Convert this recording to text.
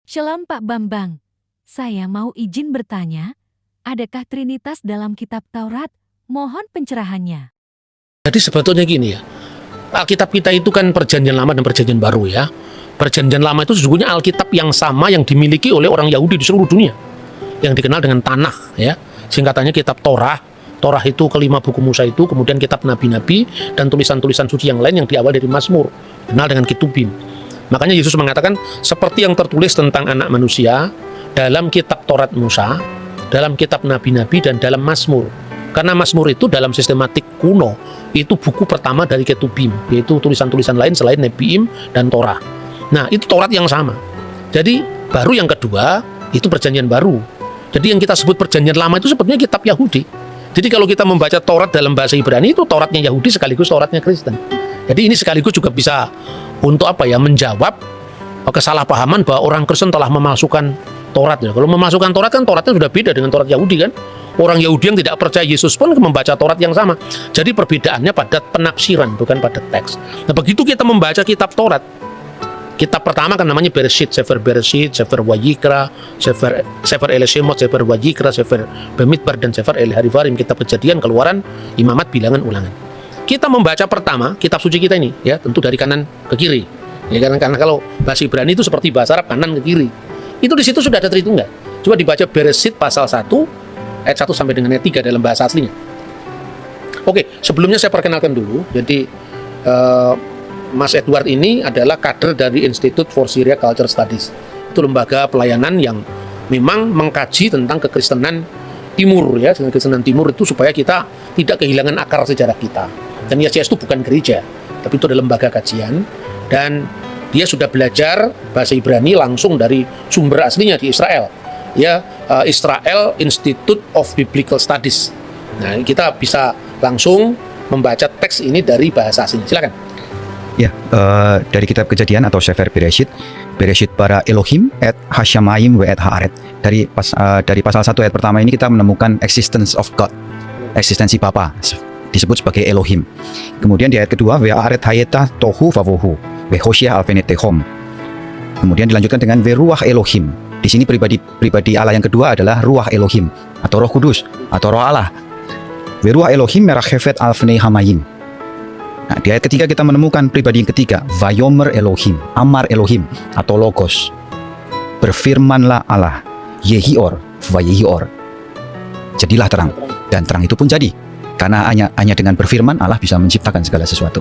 Shalom Pak Bambang, saya mau izin bertanya, adakah Trinitas dalam kitab Taurat? Mohon pencerahannya. Jadi sebetulnya gini ya, Alkitab kita itu kan perjanjian lama dan perjanjian baru ya. Perjanjian lama itu sesungguhnya Alkitab yang sama yang dimiliki oleh orang Yahudi di seluruh dunia, yang dikenal dengan Tanakh ya. Singkatannya kitab Torah. Torah itu kelima buku Musa itu, kemudian kitab nabi-nabi dan tulisan-tulisan suci yang lain yang diawali dari Mazmur, dikenal dengan Ketubim. Makanya Yesus mengatakan seperti yang tertulis tentang anak manusia dalam kitab Taurat Musa, dalam kitab nabi-nabi dan dalam Mazmur. Karena Mazmur itu dalam sistematik kuno itu buku pertama dari Ketubim, yaitu tulisan-tulisan lain selain Nebiim dan Torah. Nah, itu Taurat yang sama. Jadi baru yang kedua itu perjanjian baru. Jadi yang kita sebut perjanjian lama itu sebetulnya kitab Yahudi. Jadi kalau kita membaca Taurat dalam bahasa Ibrani itu Tauratnya Yahudi sekaligus Tauratnya Kristen. Jadi ini sekaligus juga bisa untuk menjawab kesalahpahaman bahwa orang Kristen telah memalsukan Taurat ya. Kalau memalsukan Taurat kan Tauratnya sudah beda dengan Taurat Yahudi kan. Orang Yahudi yang tidak percaya Yesus pun membaca Taurat yang sama. Jadi perbedaannya pada penafsiran bukan pada teks. Nah, begitu kita membaca kitab Taurat, kitab pertama kan namanya Bereshit, Sefer Bereshit, Sefer Wayikra, Sefer Elishemot, Sefer Wayikra, Sefer Bemidbar dan Sefer El-Harivarim, kitab Kejadian, Keluaran, Imamat, Bilangan, Ulangan. Kita membaca pertama kitab suci kita ini ya, tentu dari kanan ke kiri. Ya, karena kalau bahasa Ibrani itu seperti bahasa Arab kanan ke kiri. Itu di situ sudah ada Tritunggal. Coba dibaca Bereshit pasal 1 ayat 1 sampai dengan ayat 3 dalam bahasa aslinya. Oke, sebelumnya saya perkenalkan dulu. Jadi Mas Edward ini adalah kader dari Institute for Syria Culture Studies. Itu lembaga pelayanan yang memang mengkaji tentang kekristenan Timur ya, dengan kekristenan Timur itu supaya kita tidak kehilangan akar sejarah kita. Dan YCS itu bukan gereja, tapi itu adalah lembaga kajian dan dia sudah belajar bahasa Ibrani langsung dari sumber aslinya di Israel. Ya, Israel Institute of Biblical Studies. Nah, kita bisa langsung membaca teks ini dari bahasa aslinya. Silakan. Ya, dari kitab Kejadian atau Sefer Bereshit, Bereshit bara Elohim et Hashamayim ve et Haaret. Dari pasal 1 ayat pertama ini kita menemukan existence of God, eksistensi Bapa, disebut sebagai Elohim. Kemudian di ayat kedua, ve Haaret hayeta tohu vavohu, ve Hoshea alfenetehom. Kemudian dilanjutkan dengan ve ruach Elohim. Di sini pribadi Allah yang kedua adalah ruach Elohim atau Roh Kudus atau Roh Allah. Ve ruach Elohim merachefet alfnei hamayim. Nah, di ayat ketiga kita menemukan pribadi yang ketiga, Vayomer Elohim, Amar Elohim atau Logos. Berfirmanlah Allah, Yehior, Vayehior. Jadilah terang, dan terang itu pun jadi. Karena hanya dengan berfirman Allah bisa menciptakan segala sesuatu.